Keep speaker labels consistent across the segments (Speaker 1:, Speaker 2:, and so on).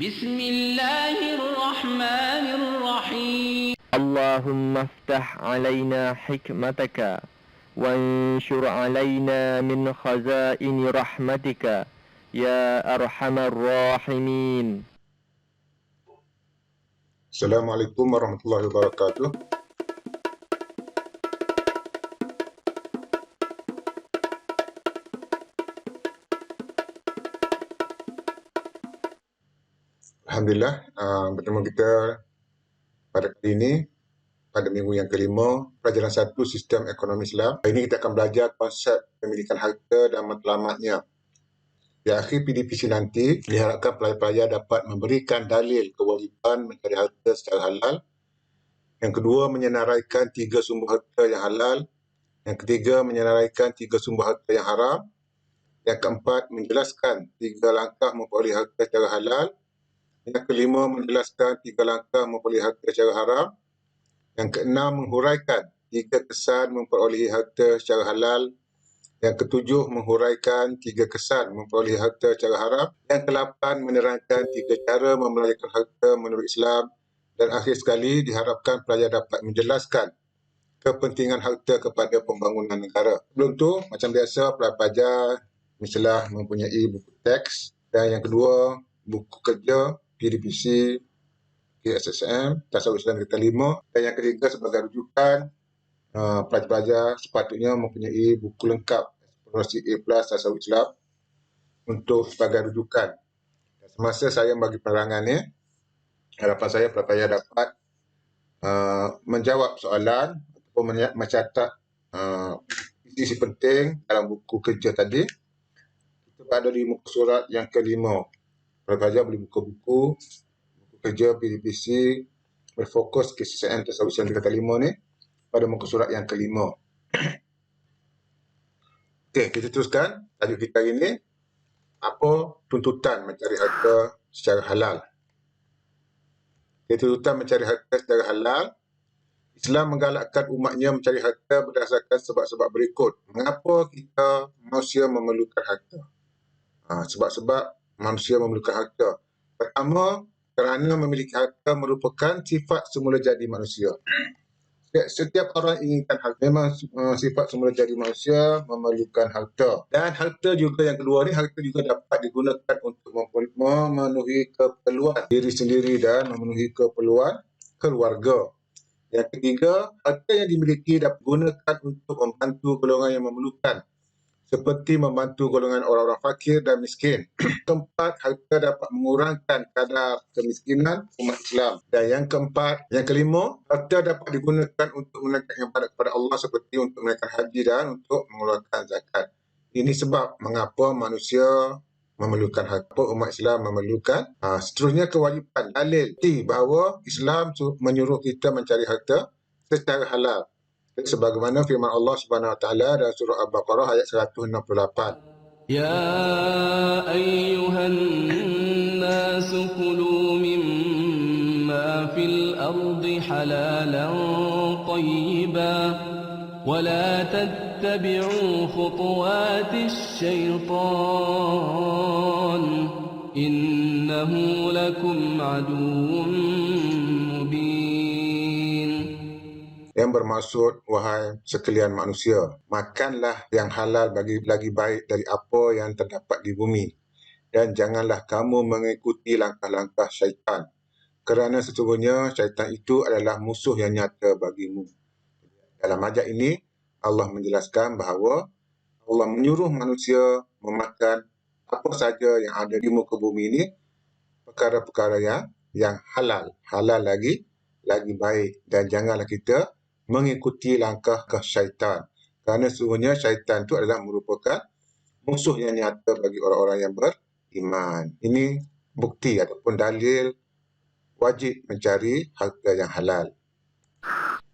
Speaker 1: Bismillahirrahmanirrahim.
Speaker 2: Allahumma aftah alaina hikmataka wanshur alaina min khazaini rahmatika ya arhamar rahimin.
Speaker 3: Assalamualaikum warahmatullahi wabarakatuh. Alhamdulillah, bertemu kita pada kali ini, pada minggu yang kelima, pelajaran 1 Sistem Ekonomi Islam. Hari ini kita akan belajar konsep pemilikan harta dan matlamatnya. Di akhir PDPC nanti, diharapkan pelajar-pelajar dapat memberikan dalil kewajipan mencari harta secara halal. Yang kedua, menyenaraikan 3 sumber harta yang halal. Yang ketiga, menyenaraikan 3 sumber harta yang haram. Yang keempat, menjelaskan 3 langkah memperoleh harta secara halal. Yang kelima, menjelaskan 3 langkah memperoleh harta secara haram. Yang keenam, menghuraikan 3 kesan memperoleh harta secara halal. Yang ketujuh, menghuraikan 3 kesan memperoleh harta secara haram. Yang ke-8, menerangkan 3 cara membelanjakan harta menurut Islam. Dan akhir sekali, diharapkan pelajar dapat menjelaskan kepentingan harta kepada pembangunan negara. Sebelum tu, macam biasa, pelajar mestilah mempunyai buku teks. Dan yang kedua, buku kerja, PDPC, KSSM, Tasawuf Islam Tingkatan 5. Dan yang ketiga, sebagai rujukan, pelajar-pelajar sepatutnya mempunyai buku lengkap Eksplorasi A+ Tasawuf Islam untuk sebagai rujukan. Semasa saya bagi penerangan ni, harapan saya pelajar dapat menjawab soalan ataupun mencatat isi penting dalam buku kerja tadi. Kita berada di muka surat yang kelima. Pelajar boleh buka buku kerja PDPC berfokus KSSM Tasawuf Islam Tingkatan 5 ni pada muka surat yang kelima. Okey, kita teruskan tajuk kita hari ini. Apa tuntutan mencari harta secara halal? Tuntutan mencari harta secara halal. Islam menggalakkan umatnya mencari harta berdasarkan sebab-sebab berikut. Mengapa kita manusia memerlukan harta? Sebab-sebab manusia memerlukan harta. Pertama, kerana memiliki harta merupakan sifat semula jadi manusia. Setiap orang inginkan harta. Memang sifat semula jadi manusia memerlukan harta. Dan harta juga yang kedua ni, harta juga dapat digunakan untuk memenuhi keperluan diri sendiri dan memenuhi keperluan keluarga. Yang ketiga, harta yang dimiliki dapat digunakan untuk membantu golongan yang memerlukan, seperti membantu golongan orang-orang fakir dan miskin. Keempat, harta dapat mengurangkan kadar kemiskinan umat Islam. Dan yang keempat, yang kelima, harta dapat digunakan untuk menunaikan ibadat kepada Allah seperti untuk menunaikan haji dan untuk mengeluarkan zakat. Ini sebab mengapa manusia memerlukan harta, umat Islam memerlukan. Seterusnya, kewajipan dalil bahawa Islam menyuruh kita mencari harta secara halal. Sebagaimana firman Allah Subhanahu Wa Taala dalam surah Al-Baqarah ayat 168.
Speaker 1: Ya ayyuhan nas kulu mimma fil ardi halalan tayyiban ولا تتبعوا خطوات الشيطان إنه لكم عدو مبين.
Speaker 3: Yang bermaksud, wahai sekalian manusia, makanlah yang halal lagi baik dari apa yang terdapat di bumi. Dan janganlah kamu mengikuti langkah-langkah syaitan. Kerana sesungguhnya syaitan itu adalah musuh yang nyata bagimu. Dalam ayat ini, Allah menjelaskan bahawa Allah menyuruh manusia memakan apa saja yang ada di muka bumi ini, perkara-perkara yang halal. Halal lagi baik. Dan janganlah kita mengikuti langkah ke syaitan. Kerana sesungguhnya syaitan itu adalah merupakan musuh yang nyata bagi orang-orang yang beriman. Ini bukti ataupun dalil wajib mencari harta yang halal.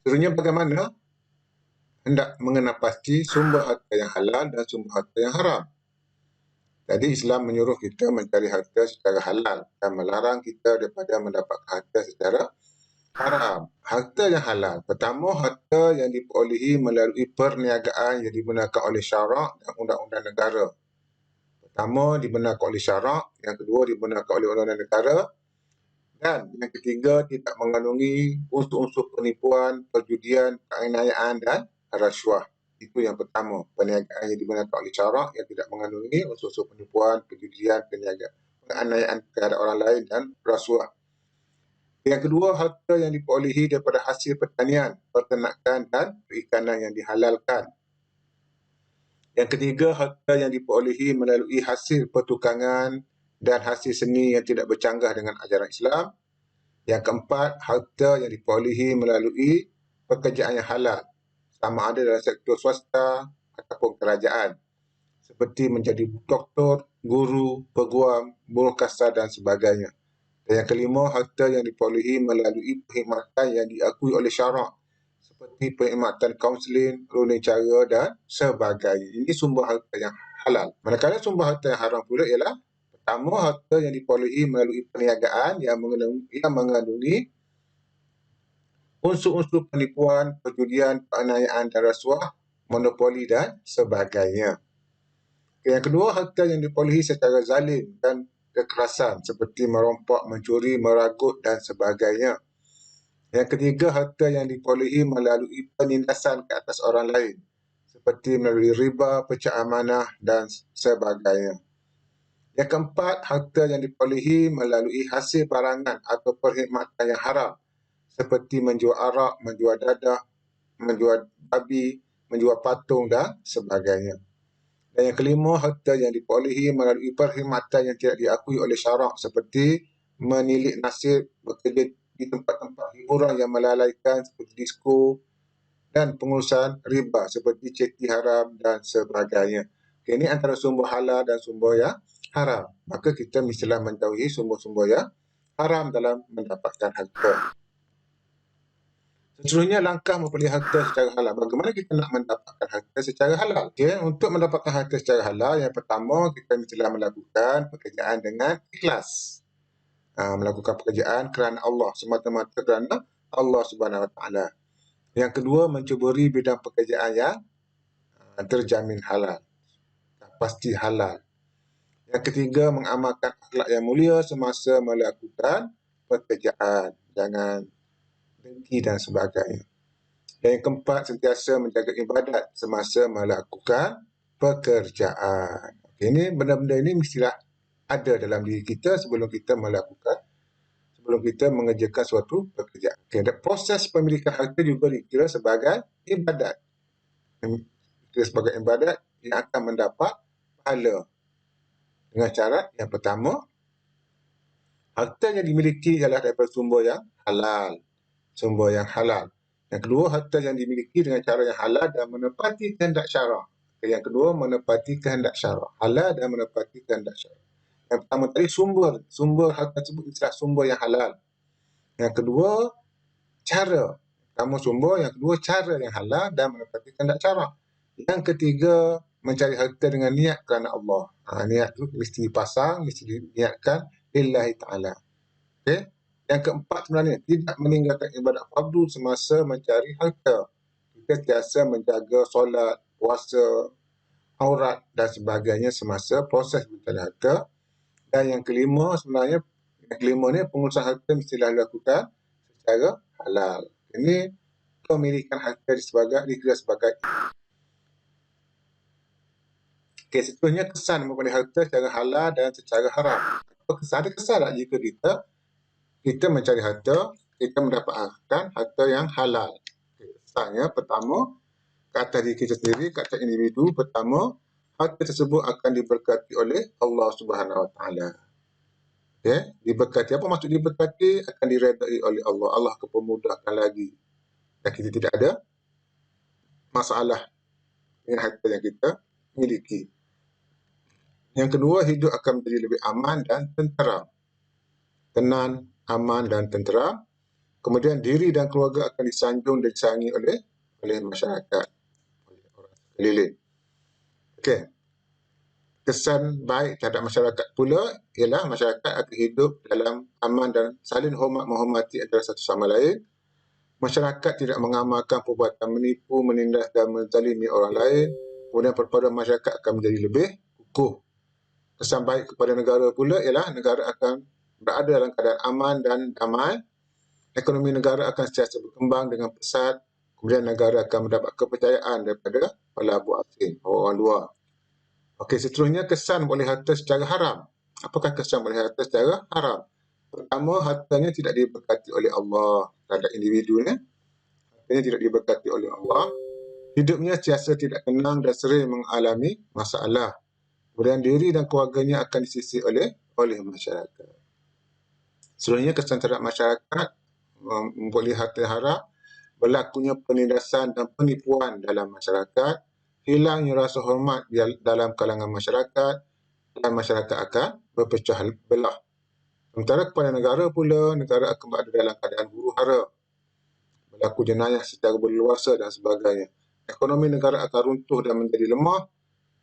Speaker 3: Seterusnya, bagaimana hendak mengenal pasti sumber harta yang halal dan sumber harta yang haram. Jadi Islam menyuruh kita mencari harta secara halal dan melarang kita daripada mendapat harta secara haram. Harta yang halal. Pertama, harta yang diperolehi melalui perniagaan yang dibenarkan oleh syarak dan undang-undang negara. Pertama, dibenarkan oleh syarak. Yang kedua, dibenarkan oleh undang-undang negara. Dan yang ketiga, tidak mengandungi unsur-unsur penipuan, perjudian, penganiayaan dan rasuah. Itu yang pertama, perniagaan yang digunakan oleh corak yang tidak mengandungi unsur-unsur penipuan, perjudian, penganiayaan terhadap orang lain dan rasuah. Yang kedua, harta yang diperolehi daripada hasil pertanian, peternakan dan perikanan yang dihalalkan. Yang ketiga, harta yang diperolehi melalui hasil pertukangan dan hasil seni yang tidak bercanggah dengan ajaran Islam. Yang keempat, harta yang diperolehi melalui pekerjaan yang halal, sama ada dalam sektor swasta ataupun kerajaan, seperti menjadi doktor, guru, peguam, buruh kasar dan sebagainya. Dan yang kelima, harta yang diperolehi melalui perkhidmatan yang diakui oleh syarak, seperti perkhidmatan kaunseling, runding cara dan sebagainya. Ini sumber harta yang halal. Manakala sumber harta yang haram pula ialah pertama, harta yang diperolehi melalui perniagaan yang mengandungi unsur-unsur penipuan, perjudian, penganiayaan dan rasuah, monopoli dan sebagainya. Yang kedua, harta yang diperolehi secara zalim dan kekerasan seperti merompak, mencuri, meragut dan sebagainya. Yang ketiga, harta yang diperolehi melalui penindasan ke atas orang lain seperti melalui riba, pecah amanah dan sebagainya. Yang keempat, harta yang diperolehi melalui hasil barangan atau perkhidmatan yang haram seperti menjual arak, menjual dadah, menjual babi, menjual patung dan sebagainya. Dan yang kelima, harta yang diperolehi melalui perkhidmatan yang tidak diakui oleh syarak seperti menilik nasib, bekerja di tempat-tempat hiburan yang melalaikan seperti disko dan pengurusan riba seperti ceti haram dan sebagainya. Ini antara sumber halal dan sumber yang haram. Maka kita mestilah menjauhi sumber-sumber yang haram dalam mendapatkan harta. Seterusnya, langkah mempelihara harta secara halal. Bagaimana kita nak mendapatkan harta secara halal? Okay? Untuk mendapatkan harta secara halal, yang pertama kita mestilah melakukan pekerjaan dengan ikhlas. Melakukan pekerjaan kerana Allah, semata-mata kerana Allah Subhanahu Wa Taala. Yang kedua, mencuburi bidang pekerjaan yang terjamin halal, pasti halal. Yang ketiga, mengamalkan akhlak yang mulia semasa melakukan pekerjaan, jangan dengki dan sebagainya. Dan yang keempat, sentiasa menjaga ibadat semasa melakukan pekerjaan. Ini benda-benda ini mestilah ada dalam diri kita sebelum kita mengerjakan suatu pekerjaan. Dan proses pemilikan harta juga dikira sebagai ibadat. Dikira sebagai ibadat yang akan mendapat pahala. Dengan syarat yang pertama, harta yang dimiliki ialah daripada sumber yang halal. Sumber yang halal. Yang kedua, harta yang dimiliki dengan cara yang halal dan menepati kehendak syarak. Yang kedua, menepati kehendak syarak. Halal dan menepati kehendak syarak. Yang pertama tadi, sumber harta tersebut adalah sumber yang halal. Yang kedua, cara. Pertama sumber, yang kedua cara yang halal dan menepati kehendak syarak. Yang ketiga, mencari harta dengan niat kerana Allah. Niat itu mesti dipasang, mesti diniatkan lillahi ta'ala. Okay? Yang keempat, sebenarnya tidak meninggalkan ibadat fardu semasa mencari harta. Kita biasa menjaga solat, puasa, aurat dan sebagainya semasa proses mencari harta. Dan yang kelima, sebenarnya ni pengurusan harta mestilah dilakukan secara halal. Ini pemilikan harta dikira sebagai seterusnya, kesan mempunyai harta secara halal dan secara haram. Ada kesan tak jika kita mencari harta, kita mendapatkan harta yang halal? Kesannya, pertama, ke atas diri kita sendiri, ke atas individu, pertama, harta tersebut akan diberkati oleh Allah Subhanahu Wa Taala. Okay? Diberkati, apa maksud diberkati? Akan diredai oleh Allah. Allah akan pemudahkan lagi. Dan kita tidak ada masalah dengan harta yang kita miliki. Yang kedua, hidup akan menjadi lebih aman dan tenteram. Tenang, aman dan tenteram. Kemudian diri dan keluarga akan disanjung dan disayangi oleh masyarakat, oleh orang sekeliling. Okey. Kesan baik terhadap masyarakat pula ialah masyarakat akan hidup dalam aman dan saling hormat menghormati antara satu sama lain. Masyarakat tidak mengamalkan perbuatan menipu, menindas dan menzalimi orang lain. Kemudian perpaduan masyarakat akan menjadi lebih kukuh. Kesan baik kepada negara pula ialah negara akan berada dalam keadaan aman dan damai, ekonomi negara akan sentiasa berkembang dengan pesat, kemudian negara akan mendapat kepercayaan daripada pelabur asing, orang luar. Okey, seterusnya kesan boleh harta secara haram. Apakah kesan boleh harta secara haram? Pertama, hartanya tidak diberkati oleh Allah terhadap individunya. Hartanya tidak diberkati oleh Allah. Hidupnya sentiasa tidak tenang dan sering mengalami masalah. Kemudian diri dan keluarganya akan disisih oleh masyarakat. Sebenarnya kesan terhadap masyarakat boleh harta haram, berlakunya penindasan dan penipuan dalam masyarakat, hilangnya rasa hormat dalam kalangan masyarakat, dan masyarakat akan berpecah belah. Sementara kepada negara pula, negara akan berada dalam keadaan huru-hara, berlaku jenayah secara berleluasa dan sebagainya. Ekonomi negara akan runtuh dan menjadi lemah.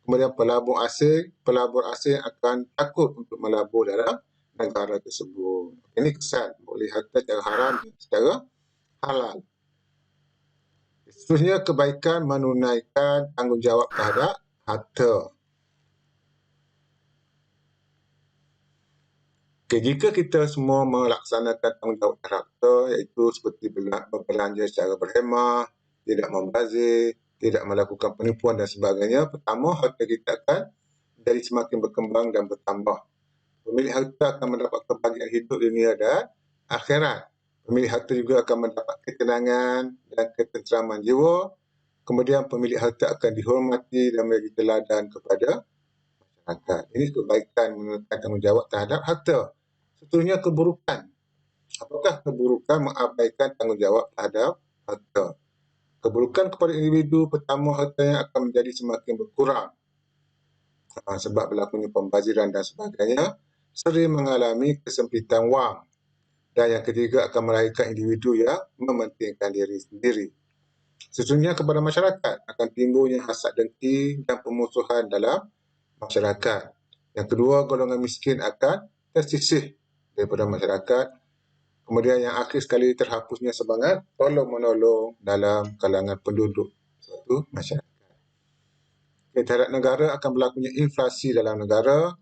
Speaker 3: Kemudian pelabur asing akan takut untuk melabur dalam negara tersebut. Ini kesan boleh harta secara haram dan secara halal. Seterusnya, kebaikan menunaikan tanggungjawab terhadap harta. Okay, jika kita semua melaksanakan tanggungjawab terhadap harta, iaitu seperti berbelanja secara berhemah, tidak membazir, tidak melakukan penipuan dan sebagainya, pertama, harta kita akan jadi semakin berkembang dan bertambah. Pemilik harta akan mendapat kebahagiaan hidup dunia dan akhirat. Pemilik harta juga akan mendapat ketenangan dan ketenteraman jiwa. Kemudian pemilik harta akan dihormati dan menjadi teladan kepada masyarakat. Ini kebaikan menunaikan tanggungjawab terhadap harta. Seterusnya, keburukan. Apakah keburukan mengabaikan tanggungjawab terhadap harta? Keburukan kepada individu, pertama, hartanya akan menjadi semakin berkurang sebab berlakunya pembaziran dan sebagainya, sering mengalami kesempitan wang. Dan yang ketiga, akan melahirkan individu yang mementingkan diri sendiri. Seterusnya, kepada masyarakat akan timbulnya hasad dengki dan pemusuhan dalam masyarakat. Yang kedua, golongan miskin akan tersisih daripada masyarakat. Kemudian yang akhir sekali, terhapusnya semangat tolong-menolong dalam kalangan penduduk suatu masyarakat. Terhadap negara akan berlakunya inflasi dalam negara.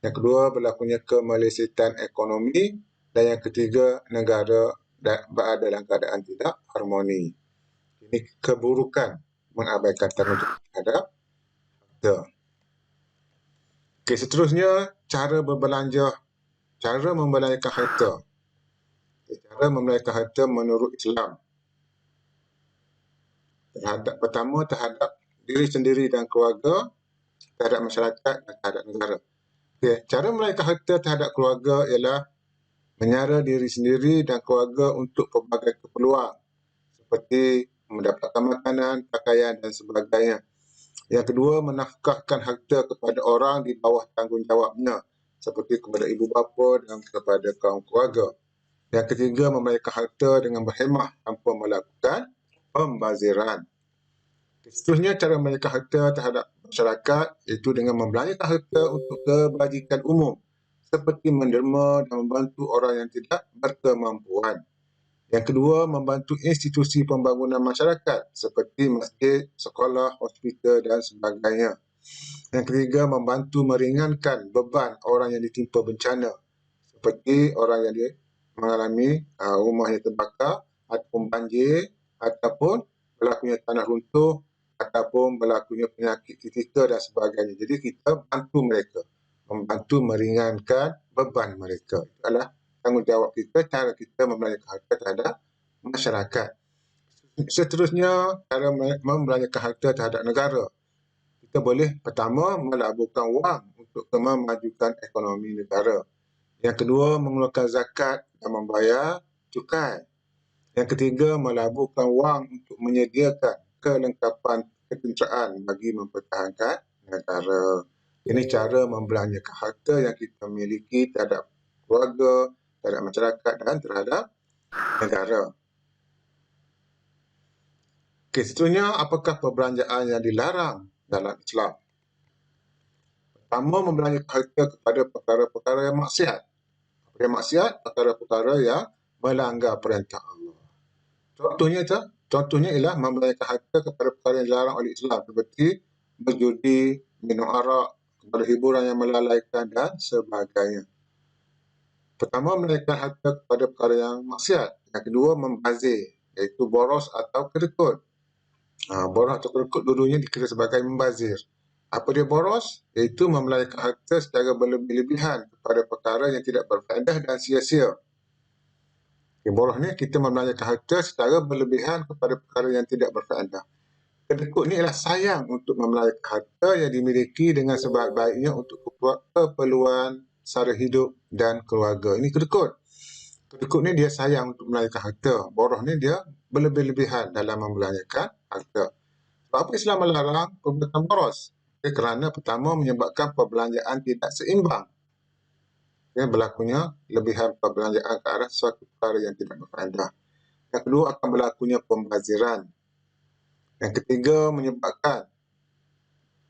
Speaker 3: Yang kedua, berlakunya kemelesetan ekonomi. Dan yang ketiga, negara berada dalam keadaan tidak harmoni. Ini keburukan mengabaikan tanggungjawab terhadap harta. Okey, seterusnya, cara berbelanja, cara membelanjakan harta. Cara membelanjakan harta menurut Islam. Pertama, terhadap diri sendiri dan keluarga, terhadap masyarakat dan terhadap negara. Okay. Cara membelanjakan harta terhadap keluarga ialah menyara diri sendiri dan keluarga untuk pelbagai keperluan seperti mendapatkan makanan, pakaian dan sebagainya. Yang kedua, menafkahkan harta kepada orang di bawah tanggungjawabnya seperti kepada ibu bapa dan kepada kaum keluarga. Yang ketiga, membelanjakan harta dengan berhemah tanpa melakukan pembaziran. Seterusnya, cara membelanjakan harta terhadap masyarakat iaitu dengan membelanjakan harta untuk kebajikan umum seperti menderma dan membantu orang yang tidak berkemampuan. Yang kedua, membantu institusi pembangunan masyarakat seperti masjid, sekolah, hospital dan sebagainya. Yang ketiga, membantu meringankan beban orang yang ditimpa bencana seperti orang yang mengalami rumahnya terbakar ataupun banjir ataupun berlakunya tanah runtuh ataupun berlakunya penyakit kritikal dan sebagainya. Jadi kita bantu mereka, membantu meringankan beban mereka. Itu adalah tanggungjawab kita, cara kita membelanjakan harta terhadap masyarakat. Seterusnya, cara membelanjakan harta terhadap negara. Kita boleh pertama melaburkan wang untuk memajukan ekonomi negara. Yang kedua, mengeluarkan zakat dan membayar cukai. Yang ketiga, melaburkan wang untuk menyediakan kelengkapan ketenteraan bagi mempertahankan negara. Ini cara membelanjakan harta yang kita miliki terhadap keluarga, terhadap masyarakat dan terhadap negara. Okey, seterusnya, apakah perbelanjaan yang dilarang dalam Islam? Pertama, membelanjakan harta kepada perkara-perkara yang maksiat. Yang maksiat, perkara-perkara yang melanggar perintah Allah. Contohnya ialah membelanjakan harta kepada perkara yang dilarang oleh Islam seperti berjudi, minum arak, kepada hiburan yang melalaikan dan sebagainya. Pertama, menaikkan harta kepada perkara yang maksiat. Yang kedua, membazir, iaitu boros atau kedekut. Boros atau kedekut dua-duanya dikira sebagai membazir. Apa dia boros? Iaitu membelanjakan harta secara berlebih-lebihan kepada perkara yang tidak berfaedah dan sia-sia. Boros ni kita membelanjakan harta secara berlebihan kepada perkara yang tidak berfaedah. Kedekut ni ialah sayang untuk membelanjakan harta yang dimiliki dengan sebaik-baiknya untuk keperluan sara hidup dan keluarga. Ini kedekut. Kedekut ni dia sayang untuk membelanjakan harta. Boros ni dia berlebih-lebihan dalam membelanjakan harta. Sebab apa Islam melarang perbuatan boros? Kerana pertama menyebabkan perbelanjaan tidak seimbang. Berlakunya lebihan perbelanjaan ke arah suatu perkara yang tidak berfaedah. Yang kedua, akan berlakunya pembaziran. Yang ketiga, menyebabkan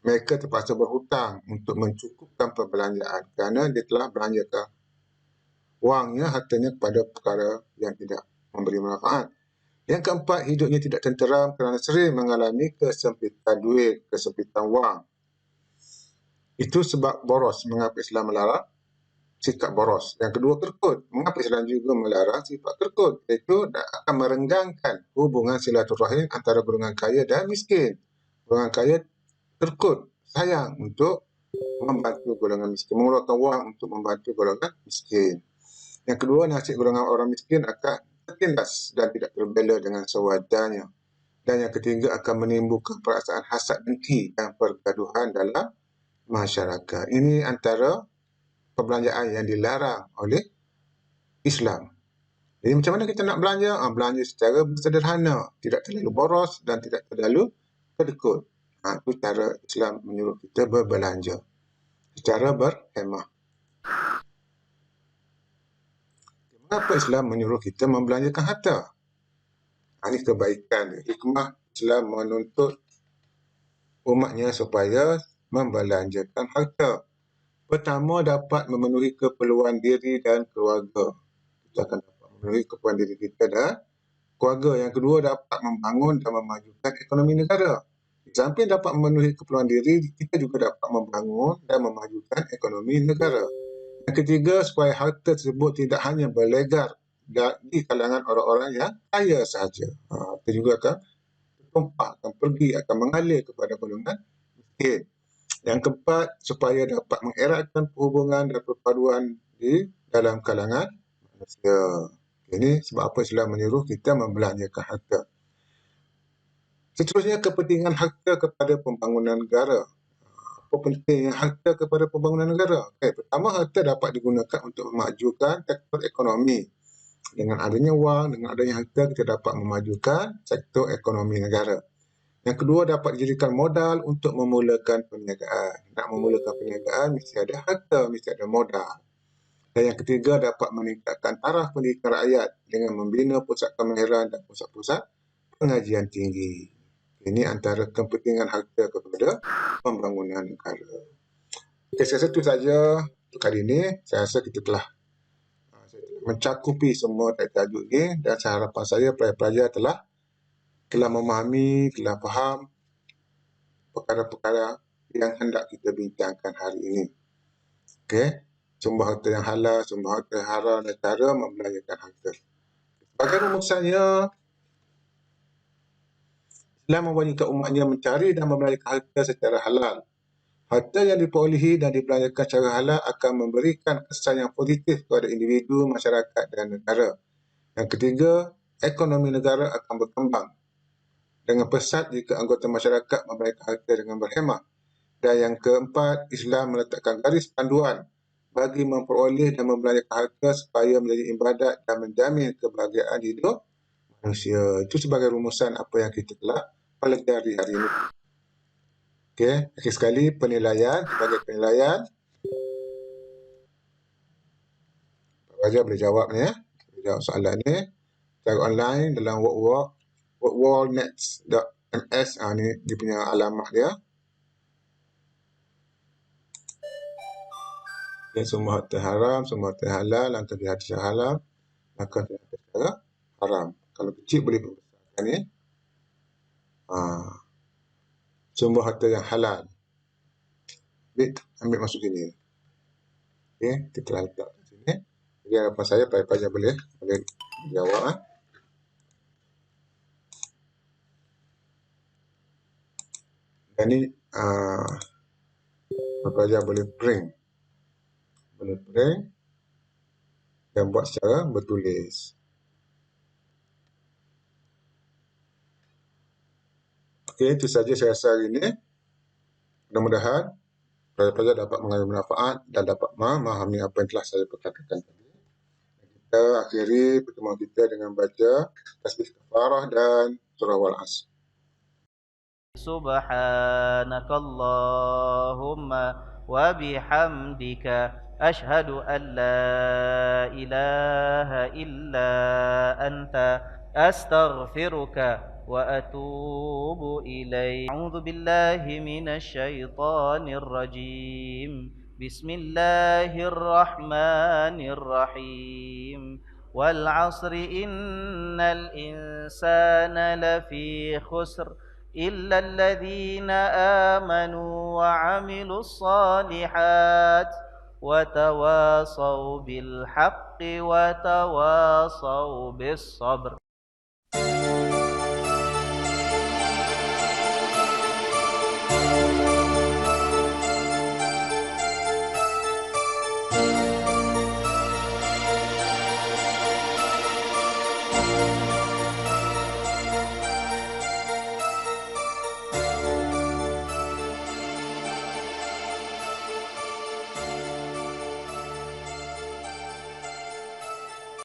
Speaker 3: mereka terpaksa berhutang untuk mencukupkan perbelanjaan kerana dia telah belanjakan wangnya, hartanya kepada perkara yang tidak memberi manfaat. Yang keempat, hidupnya tidak tenteram kerana sering mengalami kesempitan duit, kesempitan wang. Itu sebab boros. Mengapa Islam melarang sikap boros? Yang kedua, kedekut. Mengapa Islam juga melarang sifat kedekut? Iaitu akan merenggangkan hubungan silaturahim antara golongan kaya dan miskin. Golongan kaya kedekut, sayang untuk membantu golongan miskin, mengeluarkan wang untuk membantu golongan miskin. Yang kedua, nasib golongan orang miskin akan tertindas dan tidak terbela dengan sewajarnya. Dan yang ketiga, akan menimbulkan perasaan hasad dengki dan pergaduhan dalam masyarakat. Ini antara perbelanjaan yang dilarang oleh Islam. Jadi macam mana kita nak belanja? Belanja secara sederhana, tidak terlalu boros dan tidak terlalu kedekut. Itu cara Islam menyuruh kita berbelanja secara berhemah. Mengapa Islam menyuruh kita membelanjakan harta? Ini kebaikan. Hikmah Islam menuntut umatnya supaya membelanjakan harta. Pertama, dapat memenuhi keperluan diri dan keluarga. Kita akan dapat memenuhi keperluan diri kita dan keluarga. Yang kedua, dapat membangun dan memajukan ekonomi negara. Di samping dapat memenuhi keperluan diri, kita juga dapat membangun dan memajukan ekonomi negara. Yang ketiga, supaya harta tersebut tidak hanya berlegar di kalangan orang-orang yang kaya sahaja. Itu juga akan tertumpah, akan pergi, akan mengalir kepada golongan miskin. Yang keempat, supaya dapat mengeratkan perhubungan dan perpaduan di dalam kalangan manusia. Ini sebab apa Islam menyuruh kita membelanjakan harta. Seterusnya, kepentingan harta kepada pembangunan negara. Apa pentingnya harta kepada pembangunan negara? Pertama, harta dapat digunakan untuk memajukan sektor ekonomi. Dengan adanya wang, dengan adanya harta, kita dapat memajukan sektor ekonomi negara. Yang kedua, dapat dijadikan modal untuk memulakan perniagaan. Nak memulakan perniagaan, mesti ada harta, mesti ada modal. Dan yang ketiga, dapat meningkatkan taraf pendidikan rakyat dengan membina pusat kemahiran dan pusat-pusat pengajian tinggi. Ini antara kepentingan harta kepada pembangunan negara. Saya rasa itu saja untuk kali ini. Saya rasa kita telah mencakupi semua tajuk ini dan harapan saya pelajar-pelajar telah memahami, telah faham perkara-perkara yang hendak kita bincangkan hari ini. Sumber harta yang halal, sumber harta yang haram dan cara membelanjakan harta. Sebagai rumusannya, Islam mewajibkan umatnya mencari dan membelanjakan harta secara halal. Harta yang diperolehi dan dibelanjakan secara halal akan memberikan kesan yang positif kepada individu, masyarakat dan negara. Yang ketiga, ekonomi negara akan berkembang dengan pesat jika anggota masyarakat membelanjakan harta dengan berhemah. Dan yang keempat, Islam meletakkan garis panduan bagi memperoleh dan membelanjakan harta supaya menjadi ibadat dan menjamin kebahagiaan hidup manusia. Itu sebagai rumusan apa yang kita telah pelajari hari ini. Akhir sekali penilaian. Sebagai penilaian, pelajar boleh jawab ni ya. Boleh jawab soalan ni secara online dalam workwallnets.ms. Ni dia punya alamat dia. Semua harta haram, semua harta halal, antara harta secara halal, maka harta secara haram. Kalau kecil boleh berbesarkan ni. Semua harta yang halal. Ambil masuk sini. Kita letak sini. Jadi harapan saya pelajar boleh jawab. Dan ini pelajar boleh print dan buat secara bertulis. Okey, itu saja saya rasa hari ini. Mudah-mudahan pelajar-pelajar dapat mengambil manfaat dan dapat memahami apa yang telah saya perkatakan tadi. Kita akhiri pertemuan kita dengan baca tasbih kafarah dan surah Wal-Asr.
Speaker 4: Subhanakallahumma wa bihamdika ashhadu an la ilaha illa anta astaghfiruka wa atubu ilaik. A'udzu billahi minasy syaithanir rajim. Bismillahirrahmanirrahim. Wal 'asri innal insana lafi khusr إلا الذين آمنوا وعملوا الصالحات وتواصوا بالحق وتواصوا بالصبر.